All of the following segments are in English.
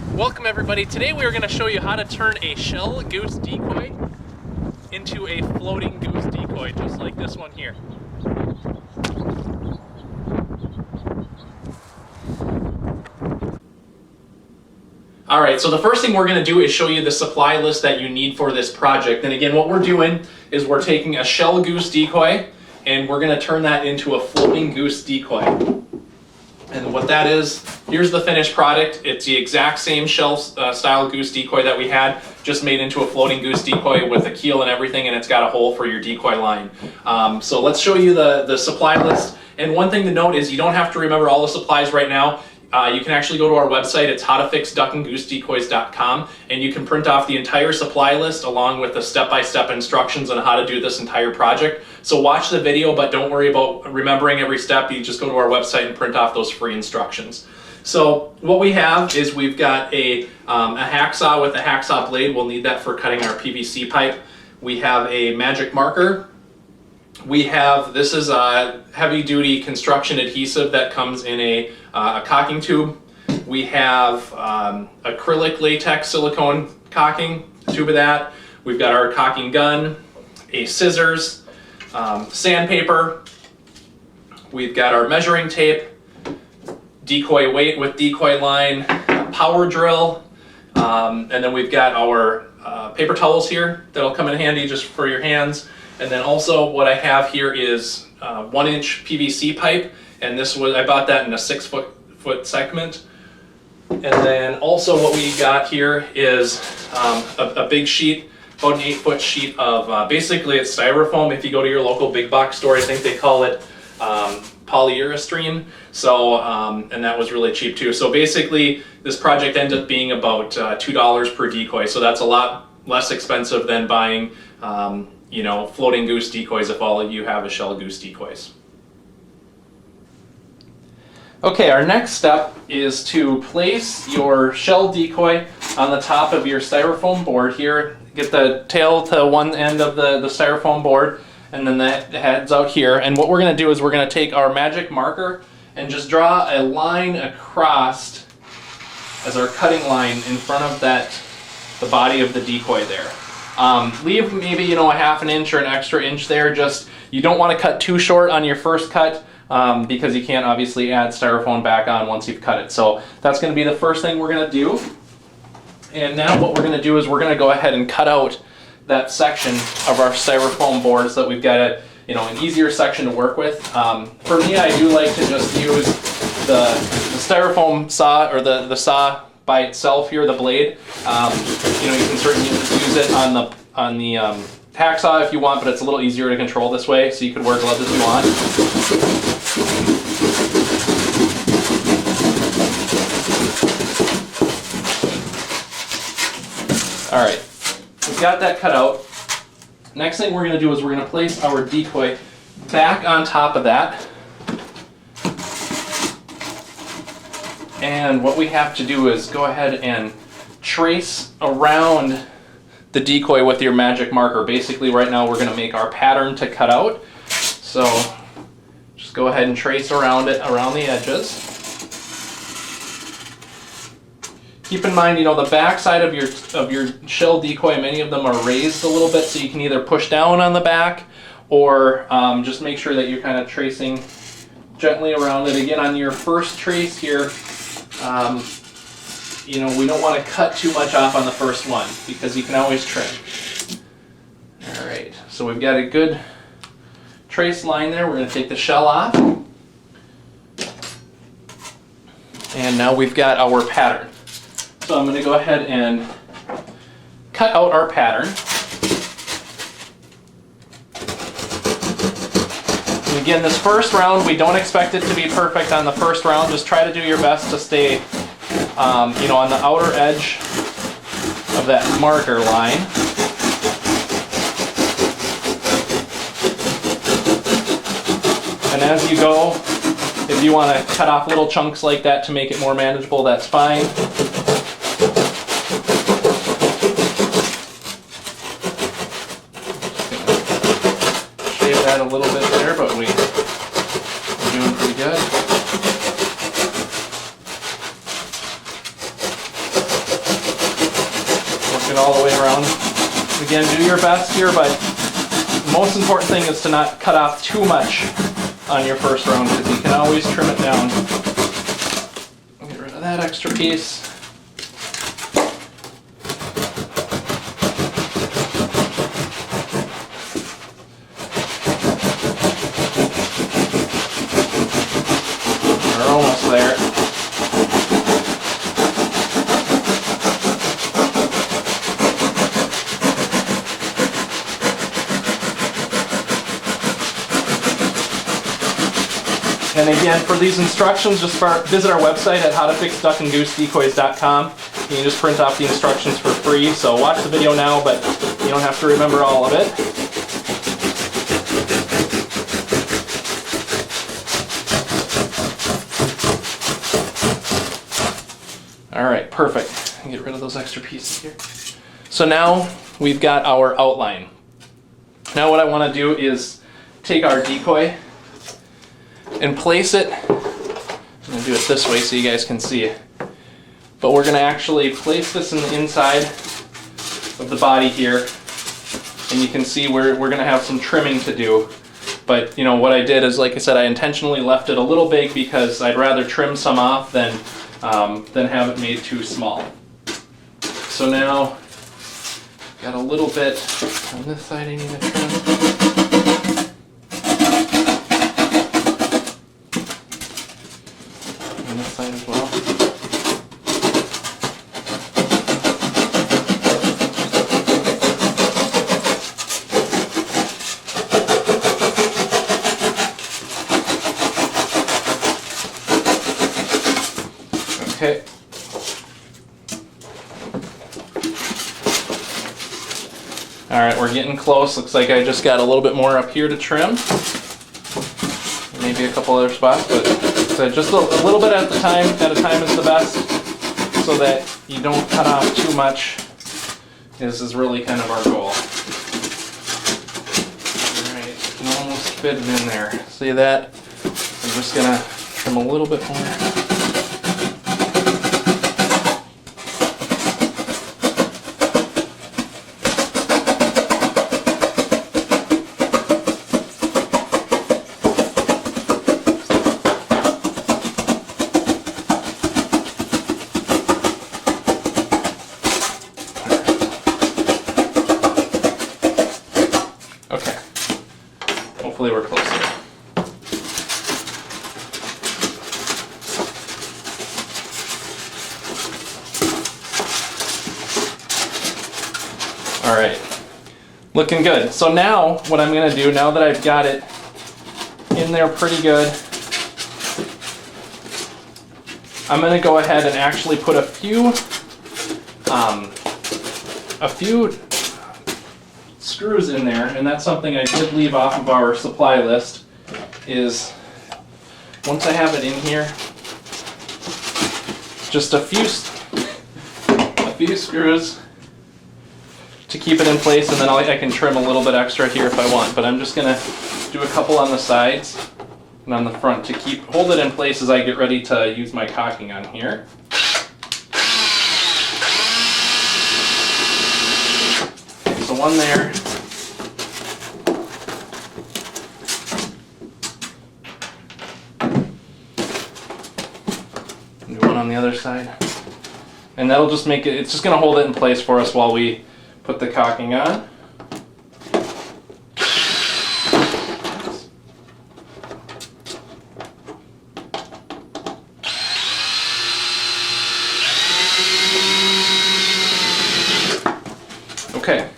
Welcome everybody. Today we are going to show you how to turn a shell goose decoy into a floating goose decoy, just like this one here. Alright, so the first thing we're going to do is show you the supply list that you need for this project. And again, what we're doing is we're taking a shell goose decoy and we're going to turn that into a floating goose decoy. And what that is, here's the finished product. It's the exact same shell style goose decoy that we had, just made into a floating goose decoy with a keel and everything, and it's got a hole for your decoy line. So let's show you the supply list. And one thing to note is you don't have to remember all the supplies right now. You can actually go to our website. It's howtofixduckandgoosedecoys.com, and you can print off the entire supply list along with the step-by-step instructions on how to do this entire project. So watch the video, but don't worry about remembering every step. You just go to our website and print off those free instructions. So what we have is we've got a hacksaw with a hacksaw blade. We'll need that for cutting our PVC pipe. We have a magic marker. We have, this is a heavy duty construction adhesive that comes in a caulking tube. We have acrylic latex silicone caulking, a tube of that. We've got our caulking gun, a scissors, sandpaper. We've got our measuring tape, decoy weight with decoy line, power drill, and then we've got our paper towels here that'll come in handy just for your hands. And then also what I have here is 1-inch PVC pipe, and this was, I bought that in a 6-foot segment. And then also what we got here is a big sheet, about an 8-foot sheet of basically it's styrofoam. If you go to your local big box store, I think they call it polyurethane. So and that was really cheap too. So basically this project ended up being about $2 per decoy. So that's a lot less expensive than buying you know, floating goose decoys if all of you have a shell goose decoys. Okay, our next step is to place your shell decoy on the top of your styrofoam board here. Get the tail to one end of the styrofoam board, and then the head's out here. And what we're going to do is we're going to take our magic marker and just draw a line across as our cutting line in front of the body of the decoy there. Leave maybe, you know, a ½ inch or an extra inch there. Just, you don't want to cut too short on your first cut because you can't obviously add styrofoam back on once you've cut it. So that's going to be the first thing we're going to do. And now what we're going to do is we're going to go ahead and cut out that section of our styrofoam board so that we've got a, you know, an easier section to work with. For me, I do like to just use the styrofoam saw, or the saw by itself here, the blade. You know, you can certainly use it on the hacksaw if you want, but it's a little easier to control this way, so you could wear gloves if you want. All right, we've got that cut out. Next thing we're going to do is we're going to place our decoy back on top of that. And what we have to do is go ahead and trace around the decoy with your magic marker. Basically right now we're going to make our pattern to cut out. So just go ahead and trace around it, around the edges. Keep in mind, you know, the back side of your shell decoy, many of them are raised a little bit, so you can either push down on the back or just make sure that you're kind of tracing gently around it. Again, on your first trace here, you know, we don't want to cut too much off on the first one because you can always trim. All right, so we've got a good trace line there. We're going to take the shell off. And now we've got our pattern. So I'm going to go ahead and cut out our pattern. And again, this first round, we don't expect it to be perfect on the first round. Just try to do your best to stay, you know, on the outer edge of that marker line. And as you go, if you want to cut off little chunks like that to make it more manageable, that's fine. Shave that a little bit there, but we're doing pretty good. all the way around. Again, do your best here, but the most important thing is to not cut off too much on your first round, because you can always trim it down. Get rid of that extra piece. We're almost there. And again, for these instructions, just visit our website at howtofixduckandgoosedecoys.com. You can just print off the instructions for free. So watch the video now, but you don't have to remember all of it. All right, perfect. Get rid of those extra pieces here. So now we've got our outline. Now what I want to do is take our decoy and place it. I'm going to do it this way so you guys can see it. But we're going to actually place this in the inside of the body here. And you can see we're going to have some trimming to do. But you know what I did is, like I said, I intentionally left it a little big because I'd rather trim some off than have it made too small. So now, got a little bit on this side I need to trim. Side as well. Okay. All right, we're getting close. Looks like I just got a little bit more up here to trim. Maybe a couple other spots, but so just a little bit at a time is the best, so that you don't cut off too much. This is really kind of our goal. Alright, you can almost fit it in there. See that? I'm just gonna trim a little bit more. Okay, hopefully we're close here. All right, looking good. So now what I'm gonna do, now that I've got it in there pretty good, I'm gonna go ahead and actually put a few screws in there, and that's something I did leave off of our supply list, is once I have it in here, just a few screws to keep it in place, and then I can trim a little bit extra here if I want, but I'm just gonna do a couple on the sides and on the front to hold it in place as I get ready to use my caulking on here. Okay, so one there. Do one on the other side. And that'll just make it's just gonna hold it in place for us while we put the caulking on. Okay.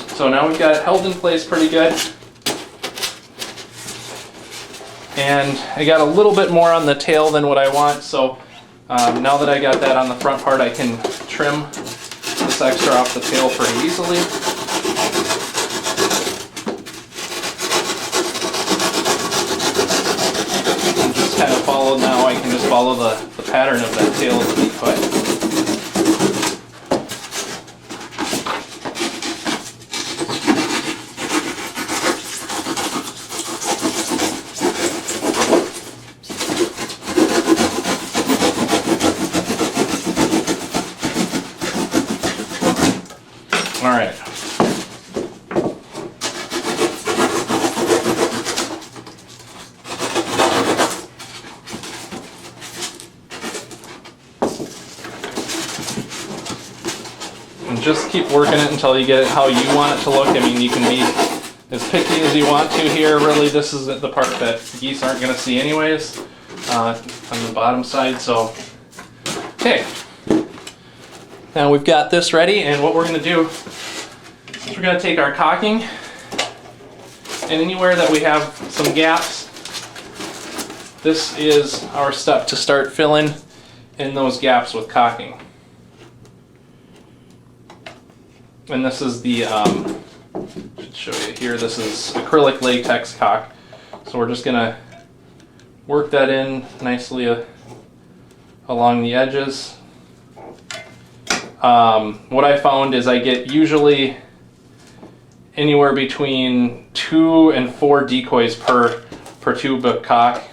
So now we've got it held in place pretty good. And I got a little bit more on the tail than what I want, so now that I got that on the front part, I can trim this extra off the tail pretty easily. And just kind of follow now, I can just follow the pattern of that tail of the decoy. just keep working it until you get it how you want it to look. I mean, you can be as picky as you want to here. Really, this is the part that geese aren't going to see anyways on the bottom side. So, okay. Now we've got this ready, and what we're going to do is we're going to take our caulking, and anywhere that we have some gaps, this is our step to start filling in those gaps with caulking. And this is the, should show you here, this is acrylic latex caulk. So we're just gonna work that in nicely along the edges. What I found is I get usually anywhere between 2 and 4 decoys per tube of caulk.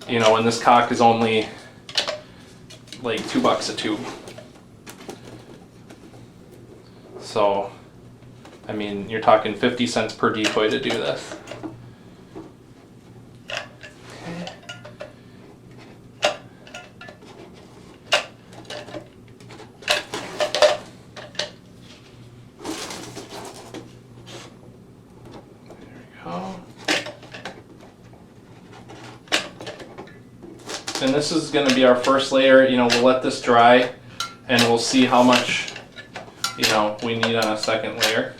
You know, and this caulk is only like $2 a tube. So, I mean, you're talking 50 cents per decoy to do this. Okay. And this is going to be our first layer. You know, we'll let this dry and we'll see how much, you know, we need on a second layer.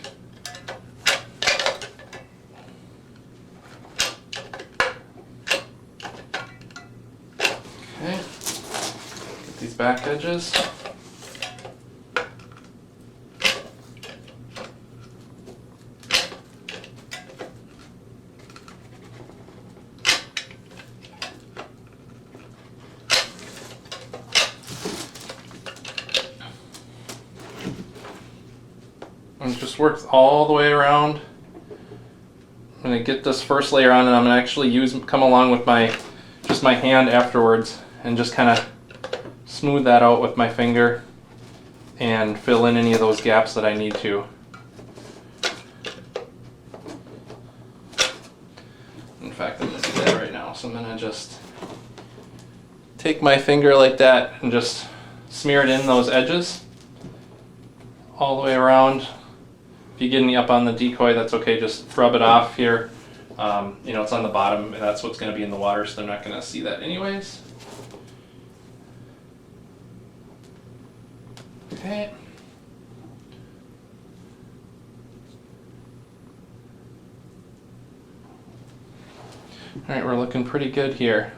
Okay, get these back edges. And just work all the way around. I'm going to get this first layer on, and I'm going to actually come along with my hand afterwards and just kind of smooth that out with my finger and fill in any of those gaps that I need to. In fact, I'm going to do that right now. So I'm going to just take my finger like that and just smear it in those edges all the way around. If you get any up on the decoy, that's okay, just rub it off here. You know, it's on the bottom, and that's what's going to be in the water, so they're not going to see that anyways. Okay. All right, we're looking pretty good here.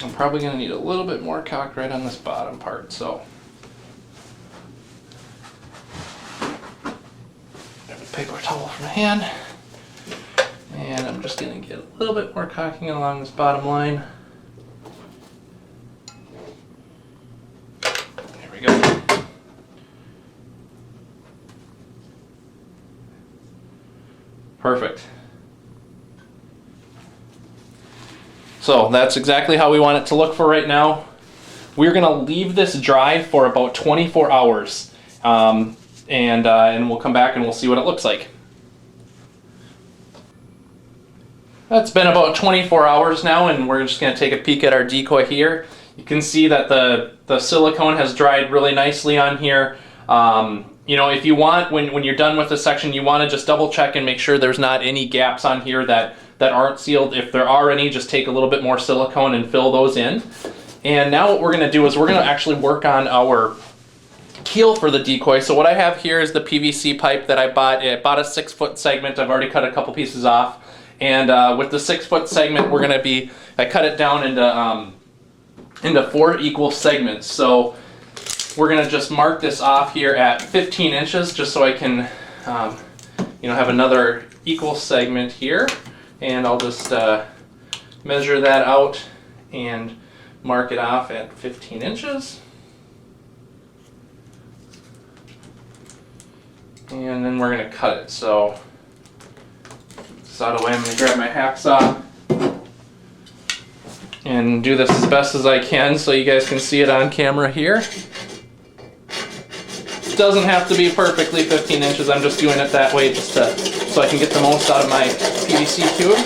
I'm probably going to need a little bit more caulk right on this bottom part, so grab a paper towel from my hand, and I'm just going to get a little bit more caulking along this bottom line. There we go. Perfect. So that's exactly how we want it to look for right now. We're going to leave this dry for about 24 hours, and we'll come back and we'll see what it looks like. That's been about 24 hours now, and we're just going to take a peek at our decoy here. You can see that the silicone has dried really nicely on here. You know, if you want, when you're done with the section, you want to just double check and make sure there's not any gaps on here that aren't sealed. If there are any, just take a little bit more silicone and fill those in. And now what we're going to do is we're going to actually work on our keel for the decoy. So what I have here is the PVC pipe that I bought. I bought a 6-foot segment. I've already cut a couple pieces off. And with the 6-foot segment, I cut it down into 4 equal segments. So we're going to just mark this off here at 15 inches, just so I can you know, have another equal segment here. And I'll just measure that out and mark it off at 15 inches. And then we're going to cut it. So this out of the way, I'm going to grab my hacksaw and do this as best as I can so you guys can see it on camera here. It doesn't have to be perfectly 15 inches. I'm just doing it that way just so I can get the most out of my PVC tube.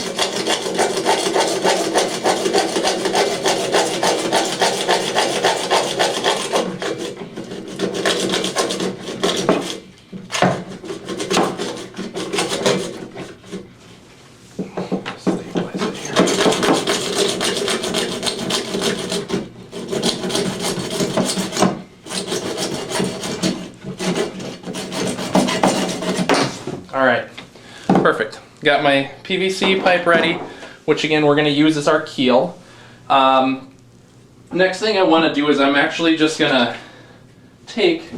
got my PVC pipe ready, which again we're going to use as our keel. Next thing I want to do is I'm actually just going to take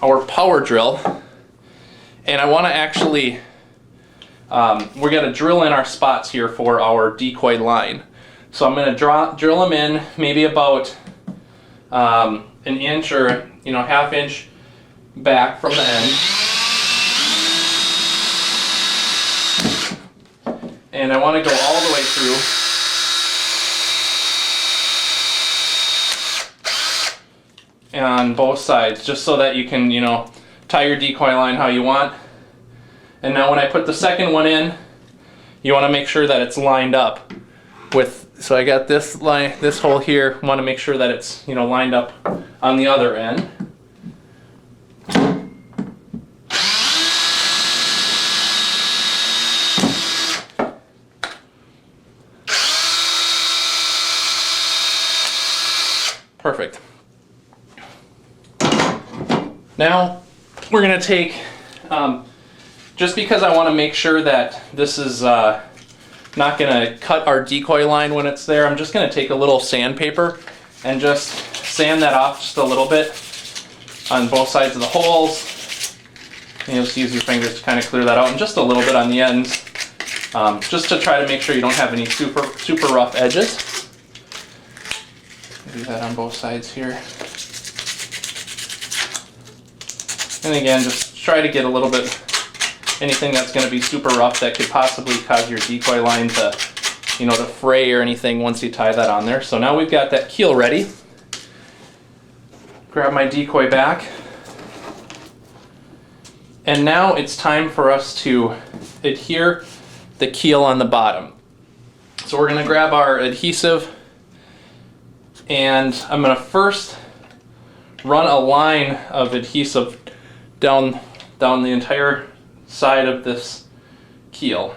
our power drill, and I want to actually, we're going to drill in our spots here for our decoy line. So I'm going to drill them in maybe about an inch or half inch back from the end. And I want to go all the way through. On both sides, just so that you can, tie your decoy line how you want. And now when I put the second one in, you want to make sure that it's lined up with, so I got this line, this hole here, want to make sure that it's, lined up on the other end. Perfect. Now we're going to take, just because I want to make sure that this is not going to cut our decoy line when it's there, I'm just going to take a little sandpaper and just sand that off just a little bit on both sides of the holes. And you'll just use your fingers to kind of clear that out, and just a little bit on the ends, just to try to make sure you don't have any super rough edges. Do that on both sides here. And again, just try to get a little bit, anything that's going to be super rough that could possibly cause your decoy line to, to fray or anything once you tie that on there. So now we've got that keel ready. Grab my decoy back. And now it's time for us to adhere the keel on the bottom. So we're going to grab our adhesive, and I'm going to first run a line of adhesive down the entire side of this keel.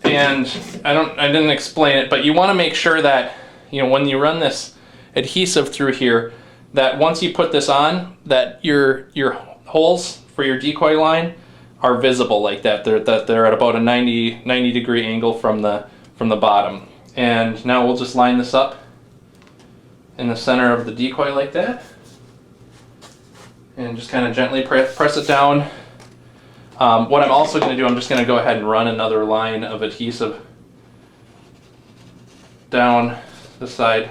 And I didn't explain it, but you want to make sure that, when you run this adhesive through here, that once you put this on, that your holes for your decoy line are visible like that. They're at about a 90 degree angle from the bottom. And now we'll just line this up in the center of the decoy like that, and just kind of gently press it down. What I'm also going to do, I'm just going to go ahead and run another line of adhesive down the side,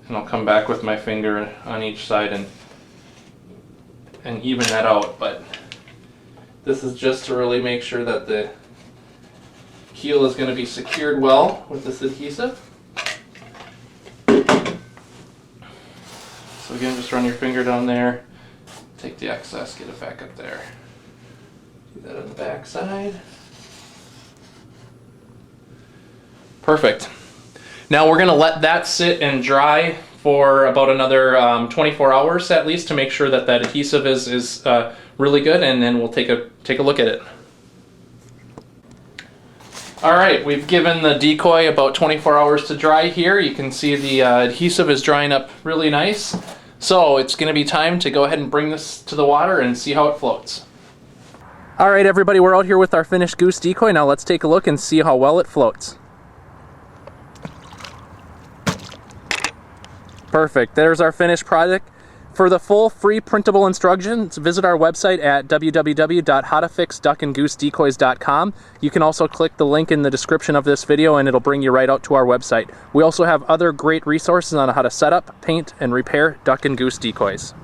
and I'll come back with my finger on each side and even that out. But this is just to really make sure that the keel is going to be secured well with this adhesive. So again, just run your finger down there, take the excess, get it back up there. Do that on the back side. Perfect. Now we're going to let that sit and dry for about another 24 hours at least, to make sure that that adhesive is really good, and then we'll take a look at it. Alright, we've given the decoy about 24 hours to dry here. You can see the adhesive is drying up really nice. So it's going to be time to go ahead and bring this to the water and see how it floats. Alright everybody, we're out here with our finished Goose Decoy. Now let's take a look and see how well it floats. Perfect, there's our finished project. For the full free printable instructions, visit our website at www.howtofixduckandgoosedecoys.com. You can also click the link in the description of this video and it'll bring you right out to our website. We also have other great resources on how to set up, paint, and repair duck and goose decoys.